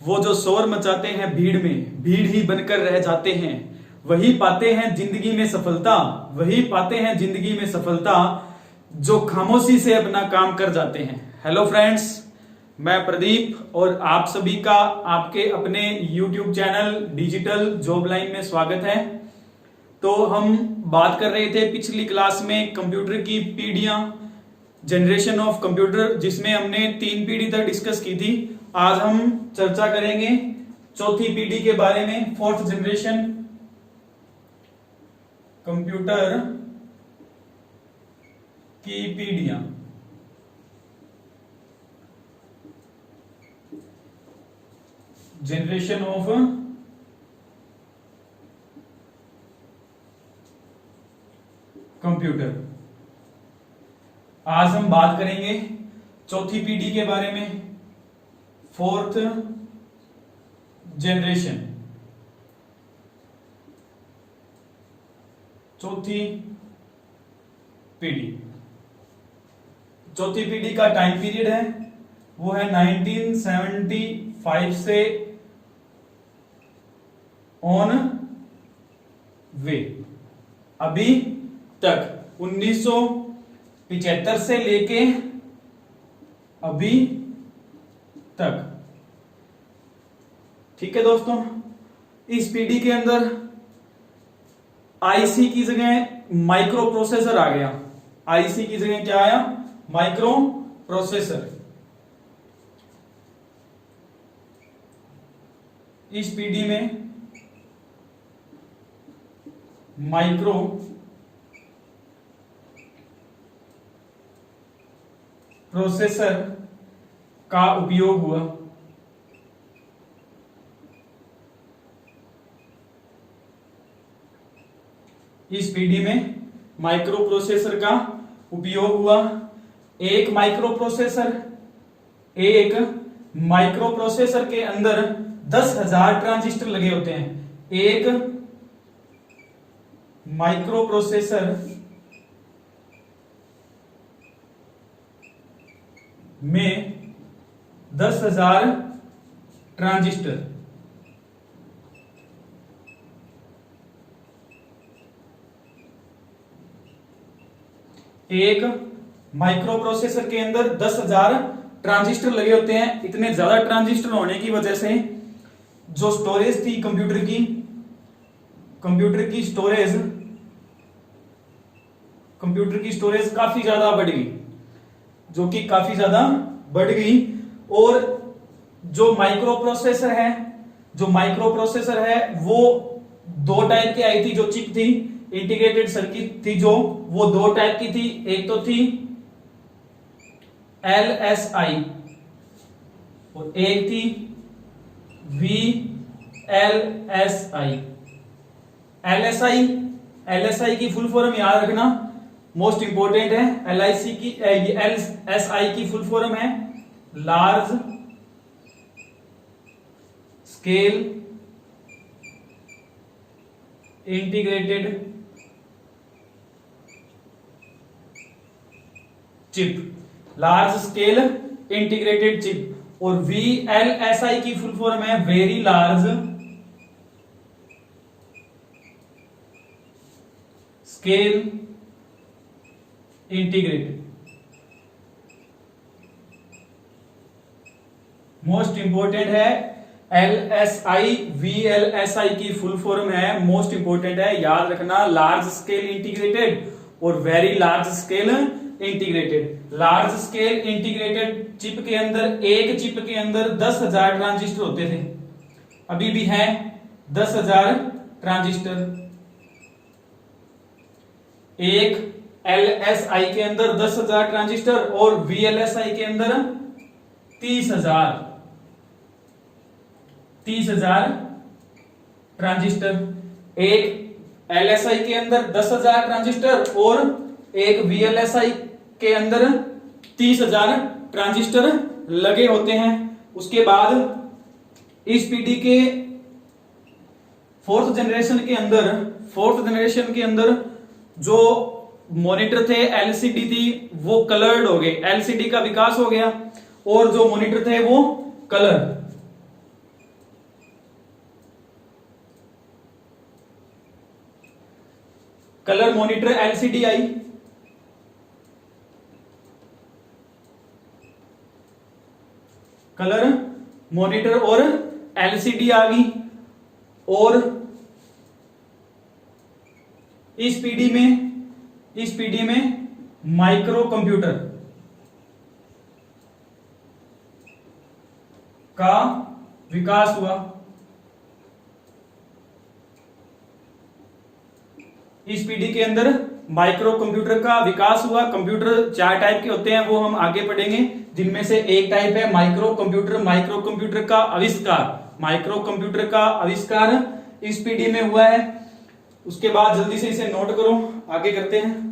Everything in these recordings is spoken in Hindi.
वो जो शोर मचाते हैं भीड़ में, भीड़ ही बनकर रह जाते हैं, वही पाते हैं जिंदगी में सफलता, वही पाते हैं जिंदगी में सफलता, जो खामोशी से अपना काम कर जाते हैं। हेलो फ्रेंड्स, मैं प्रदीप और आप सभी का आपके अपने YouTube channel digital job line में स्वागत है। तो हम बात कर रहे थे पिछली क्लास में कंप्यूटर की पीढ़ियां, जनरेशन ऑफ कंप्यूटर, जिसमें हमने 3 पीढ़ी तक डिस्कस की थी। आज हम चर्चा करेंगे चौथी पीढ़ी के बारे में, 4th जनरेशन कंप्यूटर की पीढ़ियां। Generation of computer. आज हम बात करेंगे चौथी पीढ़ी के बारे में, 4th जनरेशन, चौथी पीढ़ी। चौथी पीढ़ी का टाइम पीरियड है वो है 1975 से ऑन वे, अभी तक 1975 से लेके अभी तक। ठीक है दोस्तों, इस पीढ़ी के अंदर आईसी की जगह माइक्रो प्रोसेसर आ गया। आईसी की जगह क्या आया? Micro processor. इस पीढ़ी में माइक्रो प्रोसेसर का उपयोग हुआ। इस पीढ़ी में माइक्रो प्रोसेसर का उपयोग हुआ। एक माइक्रो प्रोसेसर के अंदर 10,000 ट्रांजिस्टर लगे होते हैं। एक माइक्रो प्रोसेसर में 10,000 ट्रांजिस्टर। एक माइक्रो प्रोसेसर के अंदर 10,000 ट्रांजिस्टर लगे होते हैं। इतने ज्यादा ट्रांजिस्टर होने की वजह से जो स्टोरेज थी कंप्यूटर की स्टोरेज काफी ज्यादा बढ़ गई, और जो माइक्रो प्रोसेसर है वो 2 टाइप की आई थी। जो चिप थी, इंटीग्रेटेड सर्किट थी, जो वो 2 टाइप की थी। एक तो थी LSI और एक थी VLSI। LSI की फुल फॉर्म याद रखना, मोस्ट इंपोर्टेंट है। LSI की फुल फॉर्म है large scale integrated chip, large scale integrated chip. और VLSI की फुल फॉर्म है very large scale integrated. Most important है LSI, VLSI की फुल फॉर्म है, मोस्ट इंपोर्टेंट है, याद रखना, लार्ज स्केल इंटीग्रेटेड और very large scale integrated. Large scale integrated chip के अंदर, एक चिप के अंदर 10,000 ट्रांजिस्टर होते थे, अभी भी है 10,000 ट्रांजिस्टर। एक LSI के अंदर 10,000 ट्रांजिस्टर और VLSI के अंदर 30,000 ट्रांजिस्टर। एक LSI के अंदर 10,000 ट्रांजिस्टर और एक VLSI के अंदर 30,000 ट्रांजिस्टर लगे होते हैं। उसके बाद इस पीढ़ी के 4th जनरेशन के अंदर जो मॉनिटर थे, LCD थी, वो कलर्ड हो गए। LCD का विकास हो गया और जो मॉनिटर थे वो कलर कलर मॉनिटर एलसीडी आई, कलर मॉनिटर और एलसीडी आ गई। और इस पीडी में माइक्रो कंप्यूटर का विकास हुआ। इस पीढ़ी के अंदर माइक्रो कंप्यूटर का विकास हुआ। कंप्यूटर 4 टाइप के होते हैं, वो हम आगे पढ़ेंगे, जिनमें से एक टाइप है माइक्रो कंप्यूटर। माइक्रो कंप्यूटर का आविष्कार, माइक्रो कंप्यूटर का आविष्कार इस पीढ़ी में हुआ है। उसके बाद जल्दी से इसे नोट करो, आगे करते हैं।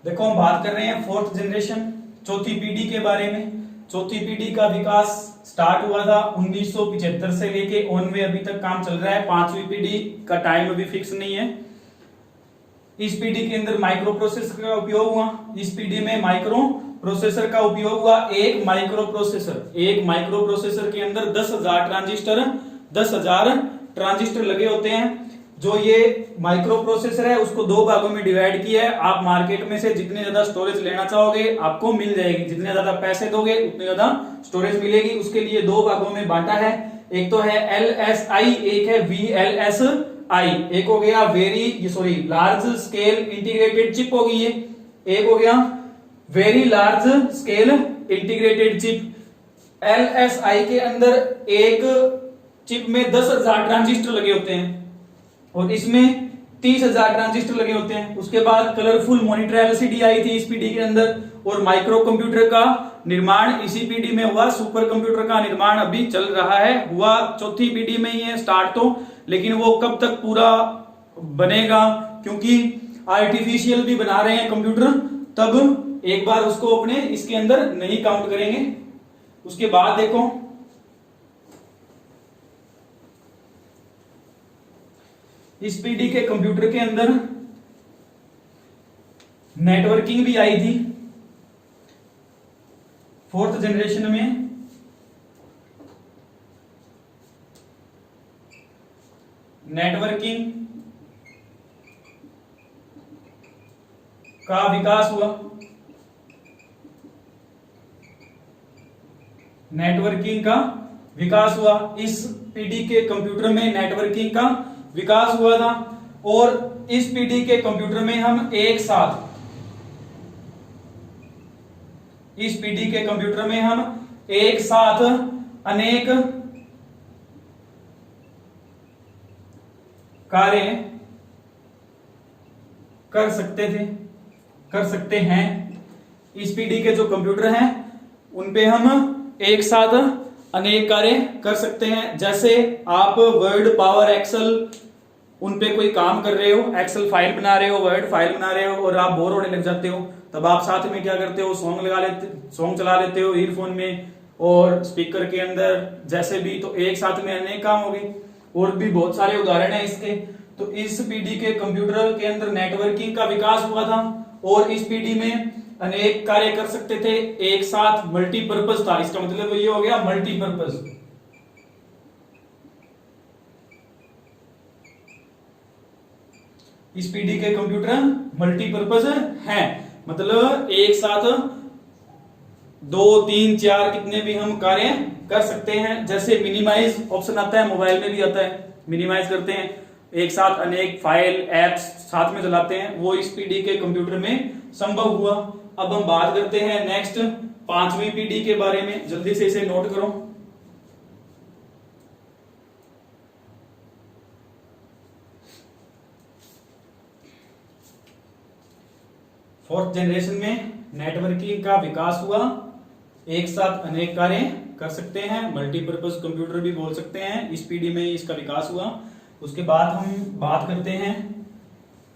देखो हम बात कर रहे हैं फोर्थ जनरेशन, चौथी पीढ़ी के बारे में। चौथी पीढ़ी का विकास स्टार्ट हुआ था 1975 से लेके ऑन में अभी तक काम चल रहा है। पांचवी पीढ़ी का टाइम अभी फिक्स नहीं है। इस पीढ़ी के अंदर माइक्रो प्रोसेसर का उपयोग हुआ। इस पीढ़ी में माइक्रो प्रोसेसर का उपयोग हुआ। एक माइक्रो प्रोसेसर के अंदर 10,000 ट्रांजिस्टर लगे होते हैं। जो ये माइक्रो प्रोसेसर है उसको 2 भागों में डिवाइड किया है। आप मार्केट में से जितने ज्यादा स्टोरेज लेना चाहोगे आपको मिल जाएगी, जितने ज्यादा पैसे दोगे उतनी ज्यादा स्टोरेज मिलेगी। उसके लिए 2 भागों में बांटा है। एक तो है LSI, एक है VLSI। एक हो गया लार्ज स्केल इंटीग्रेटेड चिप होगी ये, एक हो गया very large scale integrated chip. LSI के अंदर एक चिप में 10,000 ट्रांजिस्टर लगे होते हैं और इसमें 30,000 ट्रांजिस्टर लगे होते हैं। उसके बाद कलरफुल मॉनिटर एलसीडी आई थी इस पीढ़ी के अंदर। और माइक्रो कंप्यूटर का निर्माण इसी पीढ़ी में हुआ। सुपर कंप्यूटर का निर्माण अभी चल रहा है, हुआ चौथी पीढ़ी में ही है स्टार्ट तो, लेकिन वो कब तक पूरा बनेगा, क्योंकि आर्टिफिशियल भी बना रहे हैं कंप्यूटर, तब एक बार उसको अपने इसके अंदर नहीं काउंट करेंगे। उसके बाद देखो इस पीढ़ी के कंप्यूटर के अंदर नेटवर्किंग भी आई थी। फोर्थ जनरेशन में नेटवर्किंग का विकास हुआ। नेटवर्किंग का विकास हुआ। इस पीढ़ी के कंप्यूटर में नेटवर्किंग का विकास हुआ था। और इस पीढ़ी के कंप्यूटर में हम एक साथ अनेक कार्य कर सकते हैं। इस पीढ़ी के जो कंप्यूटर हैं उनपे हम एक साथ अनेक कार्य कर सकते हैं। जैसे आप वर्ड, पावर, एक्सेल उन पे कोई काम कर रहे हो, एक्सेल फाइल बना रहे हो, वर्ड फाइल बना रहे हो और आप बोर होने लग जाते हो, तब आप साथ में क्या करते हो, सॉन्ग चला लेते हो ईयरफोन में और स्पीकर के अंदर, जैसे भी, तो एक साथ में अनेक काम हो गए। और भी बहुत सारे उदाहरण हैं इसके। तो इस पीढ़ी के कंप्यूटर के अंदर नेटवर्किंग का विकास हुआ था और इस पीढ़ी में अनेक कार्य कर सकते थे एक साथ। मल्टीपर्पज था, इसका मतलब ये हो गया मल्टीपर्पज। इस पीढ़ी के कंप्यूटर मल्टीपर्पज हैं, मतलब एक साथ 2, 3, 4 कितने भी हम कार्य कर सकते हैं। जैसे मिनिमाइज ऑप्शन आता है, मोबाइल में भी आता है, मिनिमाइज करते हैं, एक साथ अनेक फाइल, एप्स साथ में चलाते हैं, वो इस पीढ़ी के कंप्यूटर में संभव हुआ। अब हम बात करते हैं नेक्स्ट 5वीं पीढ़ी के बारे में, जल्दी से इसे नोट करो। फोर्थ जनरेशन में नेटवर्किंग का विकास हुआ, एक साथ अनेक कार्य कर सकते हैं, मल्टीपर्पज कंप्यूटर भी बोल सकते हैं, इस पीढ़ी में इसका विकास हुआ। उसके बाद हम बात करते हैं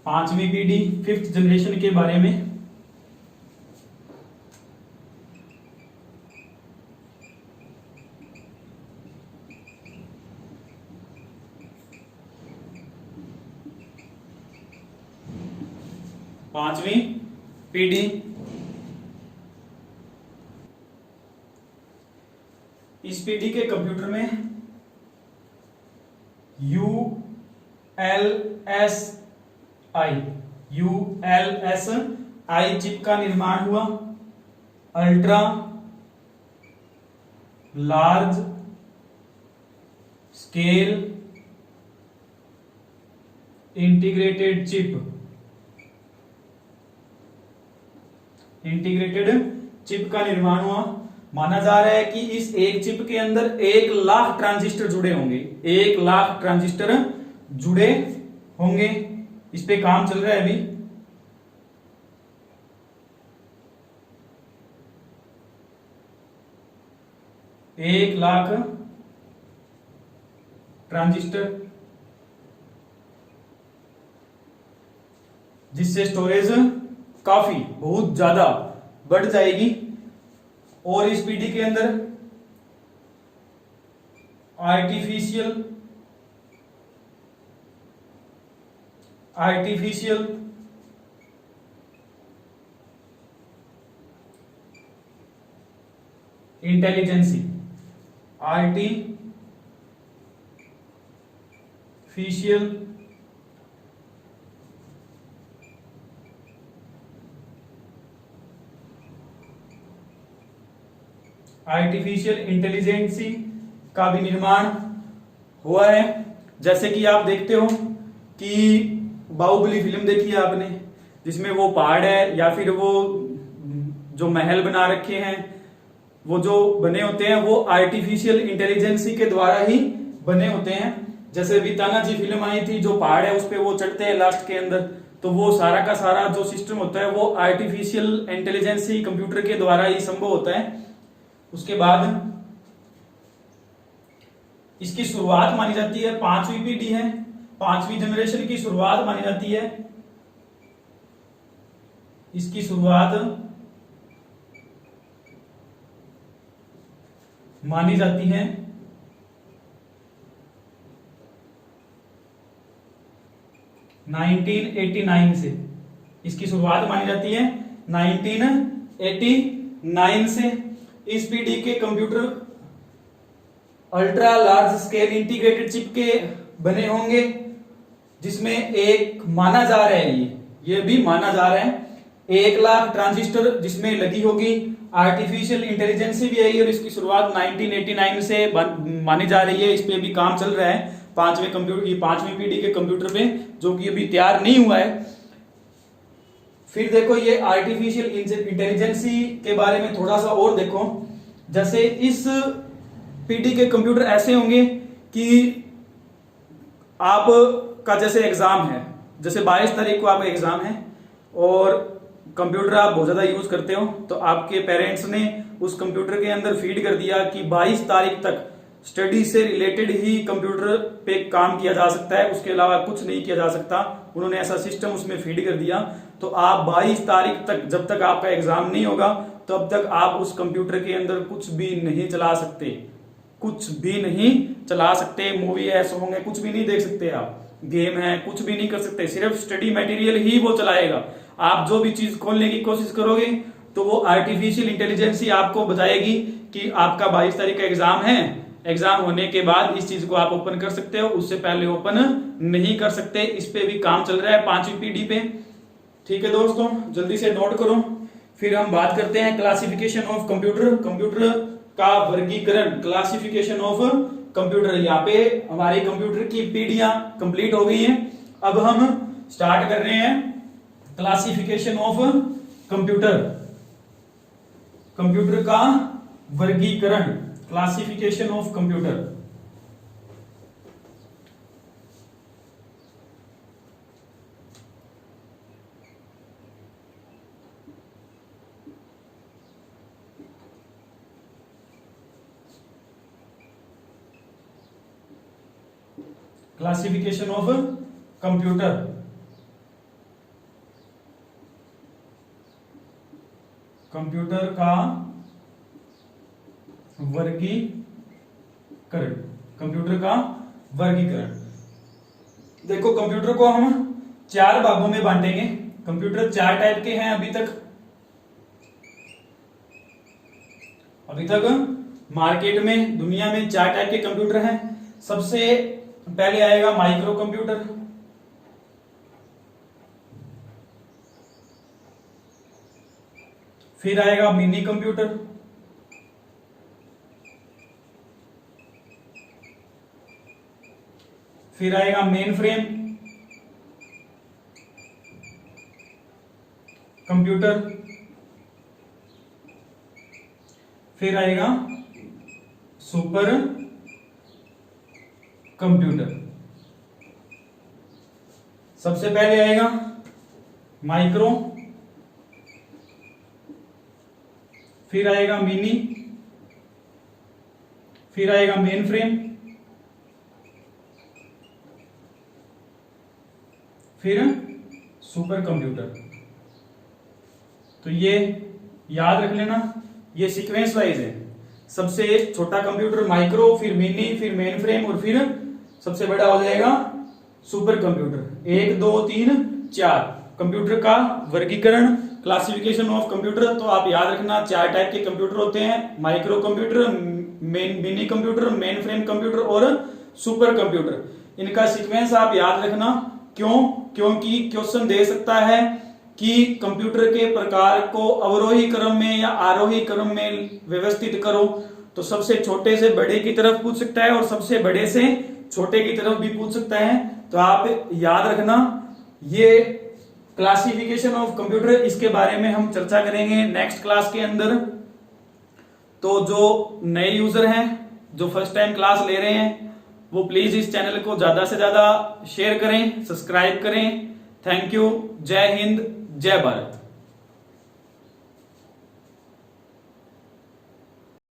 5वीं पीढ़ी, 5th जनरेशन के बारे में। 5वीं पीढ़ी। इस पीढ़ी के कंप्यूटर में ULSI चिप का निर्माण हुआ। Ultra large scale integrated chip का निर्माण हुआ। माना जा रहा है कि इस एक चिप के अंदर 1,00,000 ट्रांजिस्टर जुड़े होंगे। 1,00,000 ट्रांजिस्टर जुड़े होंगे। इस पे काम चल रहा है अभी। एक लाख ट्रांजिस्टर, जिससे स्टोरेज काफी बहुत ज्यादा बढ़ जाएगी। और इस पीढ़ी के अंदर आर्टिफिशियल इंटेलिजेंसी आर्टिफिशियल इंटेलिजेंसी का भी निर्माण हुआ है। जैसे कि आप देखते हो कि बाहुबली फिल्म देखी है आपने, जिसमें वो पहाड़ है या फिर वो जो महल बना रखे हैं, वो जो बने होते हैं वो आर्टिफिशियल इंटेलिजेंसी के द्वारा ही बने होते हैं। जैसे अभी तानाजी फिल्म आई थी, जो पहाड़ है उस पे वो चढ़ते हैं लास्ट के अंदर, तो वो सारा का सारा जो सिस्टम होता है वो आर्टिफिशियल इंटेलिजेंसी कंप्यूटर के द्वारा ही संभव होता है। उसके बाद इसकी शुरुआत मानी जाती है 5वीं पीढ़ी है, 5वीं जनरेशन की शुरुआत मानी जाती है। इसकी शुरुआत मानी जाती है 1989 से। इसकी शुरुआत मानी जाती है 1989 से। इस पीढ़ी के computer ultra large scale integrated chip के बने होंगे, जिसमें एक माना जा रहा है, ये भी माना जा रहा है 1,00,000 ट्रांजिस्टर जिसमें लगी होगी। आर्टिफिशियल इंटेलिजेंसी भी आई और इसकी शुरुआत 1989 से मानी जा रही है। इस पे भी काम चल रहा है 5वीं पीढ़ी के कंप्यूटर पे, जो कि अभी तैयार नहीं हुआ है। फिर देखो ये आर्टिफिशियल इंटेलिजेंसी के बारे में थोड़ा सा और देखो। जैसे इस पीढ़ी के कंप्यूटर ऐसे होंगे कि आप का जैसे एग्जाम है, जैसे 22 तारीख को आपका एग्जाम है और कंप्यूटर आप बहुत ज्यादा यूज करते हो, तो आपके पेरेंट्स ने उस कंप्यूटर के अंदर फीड कर दिया कि 22 तारीख तक स्टडी से रिलेटेड ही कंप्यूटर पे काम किया जा सकता है, उसके अलावा कुछ नहीं किया जा सकता। उन्होंने ऐसा सिस्टम उसमें फीड कर दिया। तो आप 22 तारीख तक, जब तक आपका एग्जाम नहीं होगा तब तक आप उस कंप्यूटर के अंदर कुछ भी नहीं चला सकते, कुछ भी नहीं चला सकते। मूवी है, सॉन्ग है, कुछ भी नहीं देख सकते आप, गेम है, कुछ भी नहीं कर सकते। सिर्फ स्टडी मटेरियल ही वो चलाएगा। आप जो भी चीज खोलने की कोशिश करोगे तो वो आर्टिफिशियल इंटेलिजेंस आपको बताएगी कि आपका 22 तारीख का एग्जाम है, एग्जाम होने के बाद इस चीज को आप ओपन कर सकते हो, उससे पहले ओपन नहीं कर सकते। इस पे भी काम चल रहा है 5वीं पीढ़ी पे। ठीक है दोस्तों, जल्दी से नोट करो। फिर हम बात करते हैं क्लासिफिकेशन ऑफ कंप्यूटर, कंप्यूटर का वर्गीकरण, क्लासिफिकेशन ऑफ कंप्यूटर। यहाँ पे हमारी कंप्यूटर की पीढ़ियां कंप्लीट हो गई हैं। अब हम स्टार्ट कर रहे हैं क्लासिफिकेशन ऑफ कंप्यूटर, कंप्यूटर का वर्गीकरण, classification of computer. Classification of computer, computer का वर्गीकरण, कंप्यूटर का वर्गीकरण। देखो कंप्यूटर को हम 4 भागों में बांटेंगे। कंप्यूटर 4 टाइप के हैं अभी तक मार्केट में, दुनिया में 4 टाइप के कंप्यूटर हैं। सबसे पहले आएगा माइक्रो कंप्यूटर, फिर आएगा मिनी कंप्यूटर, फिर आएगा मेन फ्रेम कंप्यूटर, फिर आएगा सुपर कंप्यूटर। सबसे पहले आएगा माइक्रो, फिर आएगा मिनी, फिर आएगा मेन फ्रेम, फिर सुपर कंप्यूटर। तो ये याद रख लेना, ये सीक्वेंस वाइज है। सबसे छोटा कंप्यूटर माइक्रो, फिर मिनी, फिर मेन फ्रेम और फिर सबसे बड़ा हो जाएगा सुपर कंप्यूटर। 1 2 3 4 कंप्यूटर का वर्गीकरण, क्लासिफिकेशन ऑफ कंप्यूटर। तो आप याद रखना 4 टाइप के कंप्यूटर होते हैं, micro computer, mini computer, main frame computer और सुपर कंप्यूटर। इनका सीक्वेंस आप याद रखना। क्यों? क्योंकि क्वेश्चन दे सकता है कि कंप्यूटर के प्रकार को अवरोही क्रम में या आरोही क्रम में व्यवस्थित करो। तो सबसे छोटे से बड़े की तरफ पूछ सकता है और सबसे बड़े से छोटे की तरफ भी पूछ सकता है। तो आप याद रखना, ये क्लासिफिकेशन ऑफ कंप्यूटर, इसके बारे में हम चर्चा करेंगे नेक्स्ट क्लास के अंदर। तो जो नए यूजर हैं, जो फर्स्ट टाइम क्लास ले रहे हैं, वो प्लीज इस चैनल को ज्यादा से ज्यादा शेयर करें, सब्सक्राइब करें। Thank you. जय हिंद, जय भारत।